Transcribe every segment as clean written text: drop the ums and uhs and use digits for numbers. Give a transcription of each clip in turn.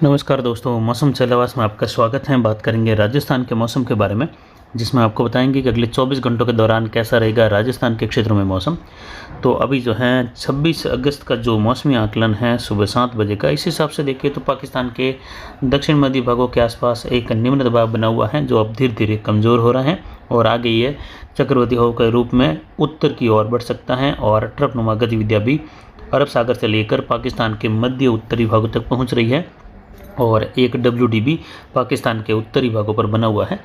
नमस्कार दोस्तों, मौसम चलावास में आपका स्वागत है। बात करेंगे राजस्थान के मौसम के बारे में, जिसमें आपको बताएंगे कि अगले 24 घंटों के दौरान कैसा रहेगा राजस्थान के क्षेत्रों में मौसम। तो अभी जो है 26 अगस्त का जो मौसमी आकलन है सुबह 7 बजे का, इस हिसाब से देखिए तो पाकिस्तान के दक्षिण मध्य भागों के आसपास एक निम्न दबाव बना हुआ है, जो अब धीरे धीरे कमज़ोर हो रहा है और आगे ये चक्रवाती हवा के रूप में उत्तर की ओर बढ़ सकता है और ट्रफनुमा गतिविधियाँ भी अरब सागर से लेकर पाकिस्तान के मध्य उत्तरी भागों तक पहुँच रही है और एक WDB पाकिस्तान के उत्तरी भागों पर बना हुआ है।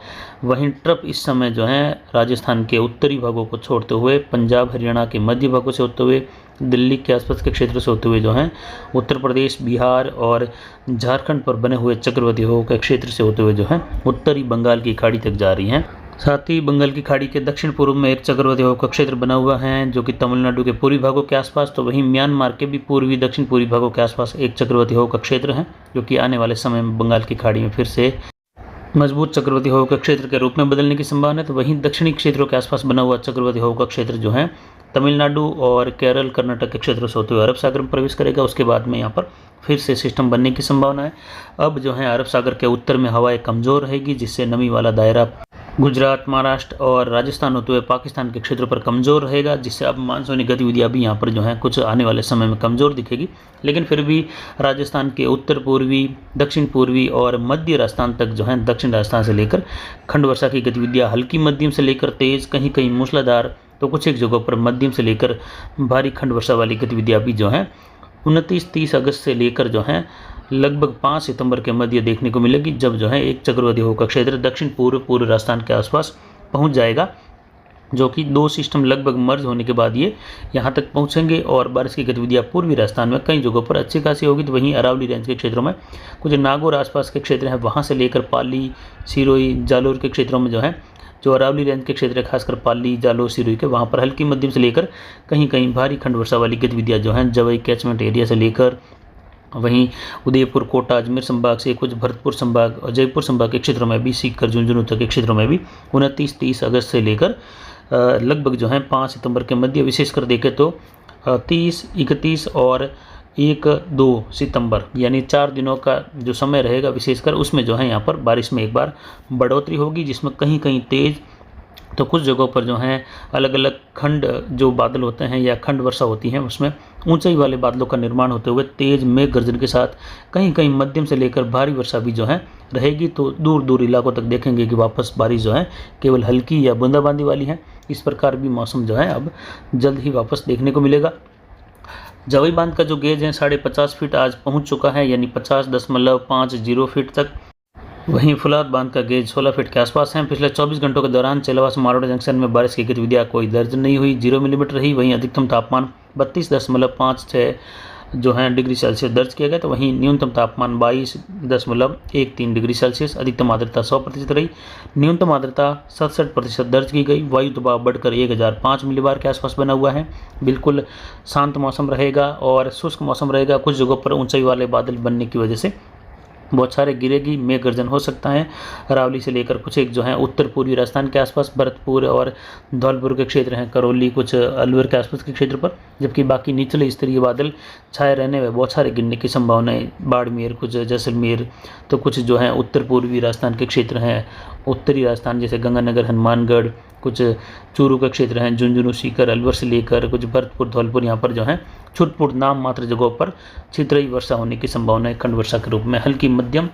वहीं ट्रफ इस समय जो है राजस्थान के उत्तरी भागों को छोड़ते हुए पंजाब हरियाणा के मध्य भागों से होते हुए दिल्ली के आसपास के क्षेत्र से होते हुए जो है उत्तर प्रदेश, बिहार और झारखंड पर बने हुए चक्रवाती हवा के क्षेत्र से होते हुए जो है उत्तरी बंगाल की खाड़ी तक जा रही हैं। साथ ही बंगाल की खाड़ी के दक्षिण पूर्व में एक चक्रवाती हवा का क्षेत्र बना हुआ है, जो कि तमिलनाडु के पूर्वी भागों के आसपास, तो वहीं म्यांमार के भी पूर्वी दक्षिण पूर्वी भागों के आसपास एक चक्रवाती हवा का क्षेत्र है, जो कि आने वाले समय में बंगाल की खाड़ी में फिर से मजबूत चक्रवाती हवा का क्षेत्र के रूप में बदलने की संभावना है। तो वहीं दक्षिणी क्षेत्रों के आसपास बना हुआ चक्रवाती हवा का क्षेत्र जो है तमिलनाडु और केरल, कर्नाटक के क्षेत्रों से होते हुए अरब सागर में प्रवेश करेगा। उसके बाद में यहाँ पर फिर से सिस्टम बनने की संभावना है। अब जो है अरब सागर के उत्तर में हवाएं कमज़ोर रहेगी, जिससे नमी वाला दायरा गुजरात, महाराष्ट्र और राजस्थान होते हुए पाकिस्तान के क्षेत्र पर कमज़ोर रहेगा, जिससे अब मानसूनी गतिविधियाँ भी यहाँ पर जो है कुछ आने वाले समय में कमज़ोर दिखेगी। लेकिन फिर भी राजस्थान के उत्तर पूर्वी, दक्षिण पूर्वी और मध्य राजस्थान तक जो है दक्षिण राजस्थान से लेकर खंड वर्षा की गतिविधियाँ हल्की मध्यम से लेकर तेज़, कहीं कहीं मूसलाधार, तो कुछ एक जगहों पर मध्यम से लेकर भारी खंड वर्षा वाली गतिविधियाँ भी जो हैं 29-30 अगस्त से लेकर जो है लगभग 5 सितंबर के मध्य देखने को मिलेगी, जब जो है एक चक्रवाती हवा का क्षेत्र दक्षिण पूर्व राजस्थान के आसपास पहुंच जाएगा, जो कि दो सिस्टम लगभग मर्ज होने के बाद ये यहाँ तक पहुँचेंगे और बारिश की गतिविधियाँ पूर्वी राजस्थान में कई जगहों पर अच्छी खासी होगी। तो वहीं अरावली रेंज के क्षेत्रों में कुछ नागौर आसपास के क्षेत्र हैं, वहाँ से लेकर पाली, सिरोही, जालोर के क्षेत्रों में जो अरावली रेंज के क्षेत्र है, खासकर पाली, जालोर, सिरोही के, वहाँ पर हल्की मध्यम से लेकर कहीं कहीं भारी खंड वर्षा वाली गतिविधियाँ जो हैं जवई कैचमेंट एरिया से लेकर वहीं उदयपुर, कोटा, अजमेर संभाग से कुछ भरतपुर संभाग और जयपुर संभाग के क्षेत्रों में भी, सीकर, झुंझुनू तक के क्षेत्रों में भी 29-30 अगस्त से लेकर लगभग जो है 5 सितंबर के मध्य, विशेषकर देखें तो 30, 31 और 1-2 सितंबर यानी 4 दिनों का जो समय रहेगा विशेषकर, उसमें जो है यहाँ पर बारिश में एक बार बढ़ोतरी होगी, जिसमें कहीं कहीं तेज़, तो कुछ जगहों पर जो हैं अलग अलग खंड जो बादल होते हैं या खंड वर्षा होती है, उसमें ऊंचाई वाले बादलों का निर्माण होते हुए तेज़ मेघ गर्जन के साथ कहीं कहीं मध्यम से लेकर भारी वर्षा भी जो है रहेगी। तो दूर दूर इलाकों तक देखेंगे कि वापस बारिश जो है केवल हल्की या बूंदाबांदी वाली है। इस प्रकार भी मौसम जो है अब जल्द ही वापस देखने को मिलेगा। जवई बांध का जो गेज है 50.5 फीट आज पहुँच चुका है, यानी 50.50 फीट तक। वहीं फुलाद बांध का गेज 16 फीट के आसपास है। पिछले 24 घंटों के दौरान चेलावास मारोड़ा जंक्शन में बारिश की गतिविधियाँ कोई दर्ज नहीं हुई, 0 मिलीमीटर रही। वहीं अधिकतम तापमान 32.56 जो है डिग्री सेल्सियस दर्ज किया गया, तो वहीं न्यूनतम तापमान 22.13 डिग्री सेल्सियस। अधिकतम आर्द्रता 100% रही, न्यूनतम आर्द्रता 67% दर्ज की गई। वायु दबाव बढ़कर 1005 मिलीबार के आसपास बना हुआ है। बिल्कुल शांत मौसम रहेगा और शुष्क मौसम रहेगा। कुछ जगहों पर ऊंचाई वाले बादल बनने की वजह से बौछारें गिरेगी, मेघ गर्जन हो सकता है। अरावली से लेकर कुछ एक जो है उत्तर पूर्वी राजस्थान के आसपास, भरतपुर और धौलपुर के क्षेत्र हैं, करौली, कुछ अलवर के आसपास के क्षेत्र पर, जबकि बाकी निचले स्तरीय बादल छाए रहने व बौछारें गिरने की संभावनाएं बाड़मेर, कुछ जैसलमेर, तो कुछ जो है उत्तर पूर्वी राजस्थान के क्षेत्र हैं, उत्तरी राजस्थान जैसे गंगानगर, हनुमानगढ़, कुछ चूरू के क्षेत्र हैं, झुंझुनू, सीकर, अलवर से लेकर कुछ भरतपुर, धौलपुर, यहाँ पर जो है छुटपुट नाम मात्र जगहों पर छितरई वर्षा होने की संभावना है। खंड वर्षा के रूप में हल्की मध्यम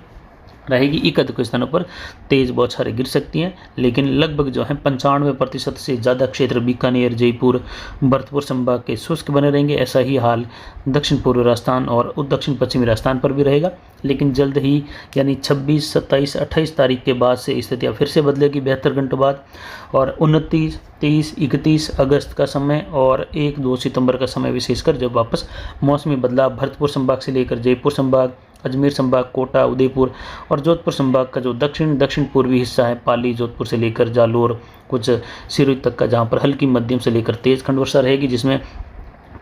रहेगी। एक स्थानों पर तेज़ बौछारें गिर सकती हैं, लेकिन लगभग जो है 95% से ज़्यादा क्षेत्र बीकानेर, जयपुर, भरतपुर संभाग के शुष्क बने रहेंगे। ऐसा ही हाल दक्षिण पूर्व राजस्थान और दक्षिण पश्चिमी राजस्थान पर भी रहेगा। लेकिन जल्द ही यानी 26, 27, 28 तारीख के बाद से स्थितियाँ फिर से बदलेगी 72 घंटों बाद, और 29, 30, 31 अगस्त का समय और 1-2 सितंबर का समय विशेषकर जब वापस मौसमी बदलाव भरतपुर संभाग से लेकर जयपुर संभाग, अजमेर संभाग, कोटा, उदयपुर और जोधपुर संभाग का जो दक्षिण पूर्वी हिस्सा है, पाली, जोधपुर से लेकर जालोर, कुछ सिरोही तक का, जहाँ पर हल्की मध्यम से लेकर तेज़ खंड वर्षा रहेगी, जिसमें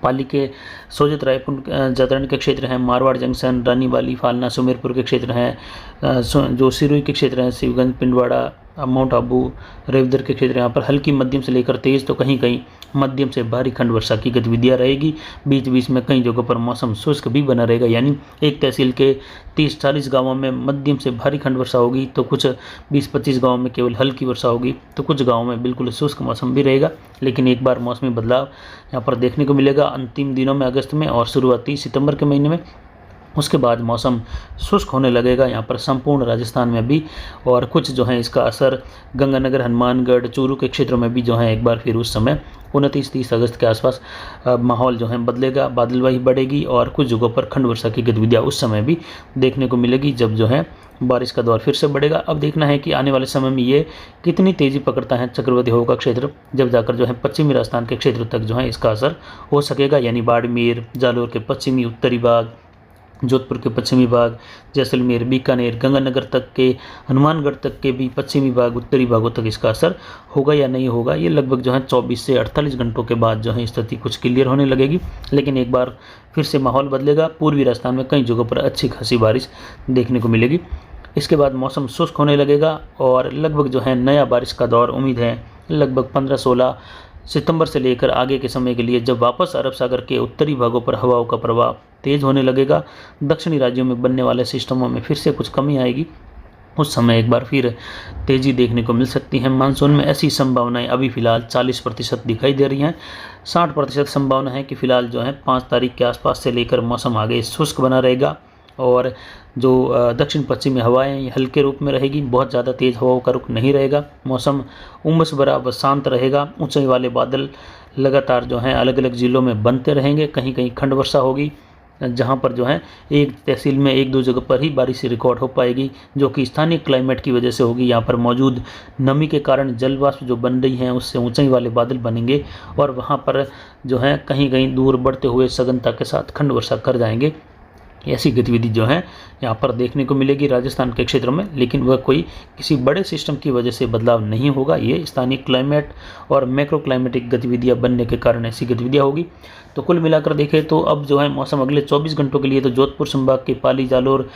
पाली के सोजत, रायपुर, जातरण के क्षेत्र हैं, मारवाड़ जंक्शन, रानीवाली, फालना, सुमेरपुर के क्षेत्र हैं, जो सिरोही के क्षेत्र हैं, शिवगंज, पिंडवाड़ा, माउंट आबू, रेवदर के क्षेत्र यहाँ पर हल्की मध्यम से लेकर तेज़ तो कहीं कहीं मध्यम से भारी खंड वर्षा की गतिविधियाँ रहेगी। बीच बीच में कई जगहों पर मौसम शुष्क भी बना रहेगा, यानी एक तहसील के 30-40 गाँवों में मध्यम से भारी खंड वर्षा होगी, तो कुछ 20-25 गाँवों में केवल हल्की वर्षा होगी, तो कुछ गाँवों में बिल्कुल शुष्क मौसम भी रहेगा। लेकिन एक बार मौसमी बदलाव यहाँ पर देखने को मिलेगा अंतिम दिनों में अगस्त में और शुरुआती सितंबर के महीने में। उसके बाद मौसम शुष्क होने लगेगा यहाँ पर संपूर्ण राजस्थान में भी, और कुछ जो है इसका असर गंगानगर, हनुमानगढ़, चूरू के क्षेत्रों में भी जो है एक बार फिर उस समय 29-30 अगस्त के आसपास माहौल जो है बदलेगा, बादलवाही बढ़ेगी और कुछ जगहों पर खंड वर्षा की गतिविधियाँ उस समय भी देखने को मिलेगी, जब जो है बारिश का दौर फिर से बढ़ेगा। अब देखना है कि आने वाले समय में ये कितनी तेज़ी पकड़ता है चक्रवाती हवा का क्षेत्र, जब जाकर जो है पश्चिमी राजस्थान के क्षेत्र तक जो है इसका असर हो सकेगा, यानी बाड़मेर, जालोर के पश्चिमी उत्तरी भाग, जोधपुर के पश्चिमी भाग, जैसलमेर, बीकानेर, गंगानगर तक के, हनुमानगढ़ तक के भी पश्चिमी भाग, उत्तरी भागों तक इसका असर होगा या नहीं होगा, ये लगभग जो है 24 से 48 घंटों के बाद जो है स्थिति कुछ क्लियर होने लगेगी। लेकिन एक बार फिर से माहौल बदलेगा, पूर्वी राजस्थान में कई जगहों पर अच्छी खासी बारिश देखने को मिलेगी। इसके बाद मौसम शुष्क होने लगेगा और लगभग जो है नया बारिश का दौर उम्मीद है लगभग 15-16 सितंबर से लेकर आगे के समय के लिए, जब वापस अरब सागर के उत्तरी भागों पर हवाओं का प्रभाव तेज होने लगेगा, दक्षिणी राज्यों में बनने वाले सिस्टमों में फिर से कुछ कमी आएगी, उस समय एक बार फिर तेज़ी देखने को मिल सकती है। मानसून में ऐसी संभावनाएं अभी फ़िलहाल 40% दिखाई दे रही हैं। 60% संभावना है कि फ़िलहाल जो है 5 तारीख के आसपास से लेकर मौसम आगे शुष्क बना रहेगा और जो दक्षिण पश्चिमी हवाएं हल्के रूप में रहेगी, बहुत ज़्यादा तेज़ हवाओं का रुख नहीं रहेगा, मौसम उमस भरा व शांत रहेगा। ऊंचाई वाले बादल लगातार जो हैं अलग अलग ज़िलों में बनते रहेंगे, कहीं कहीं खंड वर्षा होगी, जहां पर जो है एक तहसील में 1-2 जगह पर ही बारिश रिकॉर्ड हो पाएगी, जो कि स्थानीय क्लाइमेट की वजह से होगी। यहाँ पर मौजूद नमी के कारण जल वाष्प जो बन रही हैं उससे ऊंचाई वाले बादल बनेंगे और वहाँ पर जो है कहीं कहीं दूर बढ़ते हुए सघनता के साथ खंड वर्षा कर जाएंगे। ऐसी गतिविधि जो है यहाँ पर देखने को मिलेगी राजस्थान के क्षेत्रों में, लेकिन वह कोई किसी बड़े सिस्टम की वजह से बदलाव नहीं होगा, ये स्थानीय क्लाइमेट और मैक्रो क्लाइमेटिक गतिविधियाँ बनने के कारण ऐसी गतिविधियाँ होगी। तो कुल मिलाकर देखें तो अब जो है मौसम अगले 24 घंटों के लिए तो जोधपुर संभाग के पाली, जालोर,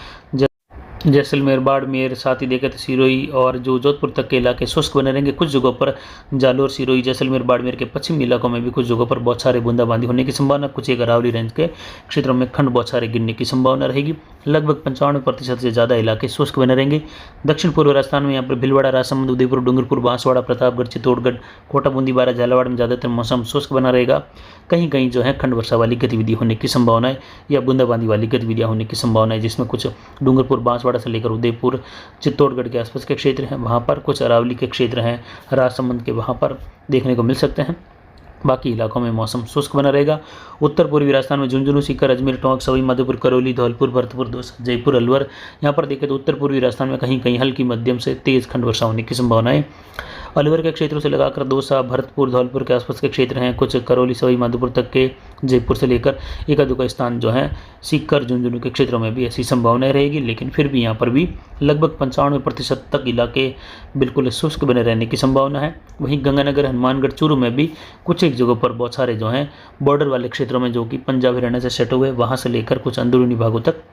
जैसलमेर, बाड़मेर, साथ ही देखें तो सिरोही और जो जोधपुर तक के इलाके शुष्क बने रहेंगे। कुछ जगहों पर जालोर, सिरोही, जैसलमेर, बाड़मेर के पश्चिमी इलाकों में भी कुछ जगहों पर बौछारें, बूंदाबांदी होने की संभावना, कुछ एक अरावली रेंज के क्षेत्रों में खंड बौछारें गिरने की संभावना रहेगी। लगभग 95% से ज़्यादा इलाके शुष्क बने रहेंगे। दक्षिण पूर्व राजस्थान में यहाँ पर भीलवाड़ा, राजसमंद, उदयपुर, डूंगरपुर, बांसवाड़ा, प्रतापगढ़, चित्तौड़गढ़, कोटा, बूंदी, बारा, झालावाड़ में ज़्यादातर मौसम शुष्क बना रहेगा। कहीं कहीं जो है खंड वर्षा वाली गतिविधि होने की संभावना है या बूंदाबांदी वाली गतिविधियाँ होने की संभावना है, जिसमें कुछ डूंगरपुर, बांसवाड़ा से लेकर उदयपुर, चित्तौड़गढ़ के आसपास के क्षेत्र हैं, वहाँ पर कुछ अरावली के क्षेत्र हैं, राजसमंद के वहाँ पर देखने को मिल सकते हैं। बाकी इलाकों में मौसम शुष्क बना रहेगा। उत्तर पूर्वी राजस्थान में झुंझुनू, सीकर, अजमेर, टोंक, सवाई माधोपुर, करौली, धौलपुर, भरतपुर, दौसा, जयपुर, अलवर, यहाँ पर देखें तो उत्तर पूर्वी राजस्थान में कहीं कहीं हल्की मध्यम से तेज खंड वर्षा होने की संभावना है। अलवर के क्षेत्रों से लगाकर दौसा, भरतपुर, धौलपुर के आसपास के क्षेत्र हैं, कुछ करौली, सवाई माधोपुर तक के, जयपुर से लेकर एकादुका स्थान जो है सीकर, झुंझुनू के क्षेत्रों में भी ऐसी संभावनाएं रहेगी। लेकिन फिर भी यहाँ पर भी लगभग 95% तक इलाके बिल्कुल शुष्क बने रहने की संभावना है। वहीं गंगानगर, हनुमानगढ़, चूरू में भी कुछ एक जगहों पर बौछारें जो हैं बॉर्डर वाले क्षेत्रों में, जो कि पंजाब, हरियाणा से सटे हुए, वहाँ से लेकर कुछ अंदरूनी भागों तक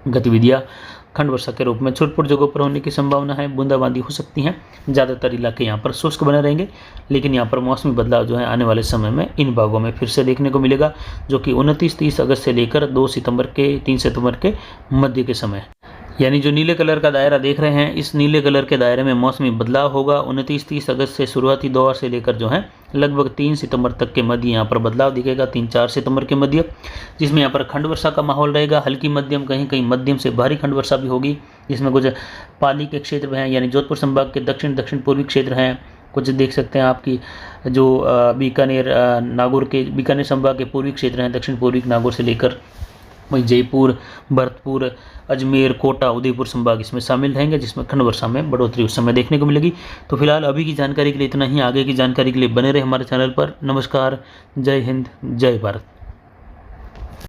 गतिविधियाँ खंड वर्षा के रूप में छुटपुट जगहों पर होने की संभावना है। बूंदाबांदी हो सकती हैं। ज़्यादातर इलाके यहाँ पर शुष्क बने रहेंगे, लेकिन यहाँ पर मौसमी बदलाव जो है आने वाले समय में इन भागों में फिर से देखने को मिलेगा, जो कि 29-30 अगस्त से लेकर 2 सितंबर के 3 सितंबर के मध्य के समय, यानी जो नीले कलर का दायरा देख रहे हैं, इस नीले कलर के दायरे में मौसमी बदलाव होगा। 29-30 अगस्त से शुरुआती दौर से लेकर जो है लगभग 3 सितंबर तक के मध्य यहाँ पर बदलाव दिखेगा, 3-4 सितंबर के मध्य, जिसमें यहाँ पर खंड वर्षा का माहौल रहेगा, हल्की मध्यम, कहीं कहीं मध्यम से भारी खंड वर्षा भी होगी, जिसमें कुछ पाली के क्षेत्र हैं, यानी जोधपुर संभाग के दक्षिण पूर्वी क्षेत्र हैं, कुछ देख सकते हैं आपकी जो बीकानेर, नागौर के बीकानेर संभाग के पूर्वी क्षेत्र हैं, दक्षिण पूर्वी नागौर से लेकर वहीं जयपुर, भरतपुर, अजमेर, कोटा, उदयपुर संभाग इसमें शामिल रहेंगे, जिसमें खंड वर्षा में बढ़ोतरी उस समय देखने को मिलेगी। तो फिलहाल अभी की जानकारी के लिए इतना ही। आगे की जानकारी के लिए बने रहे हमारे चैनल पर। नमस्कार, जय हिंद, जय भारत।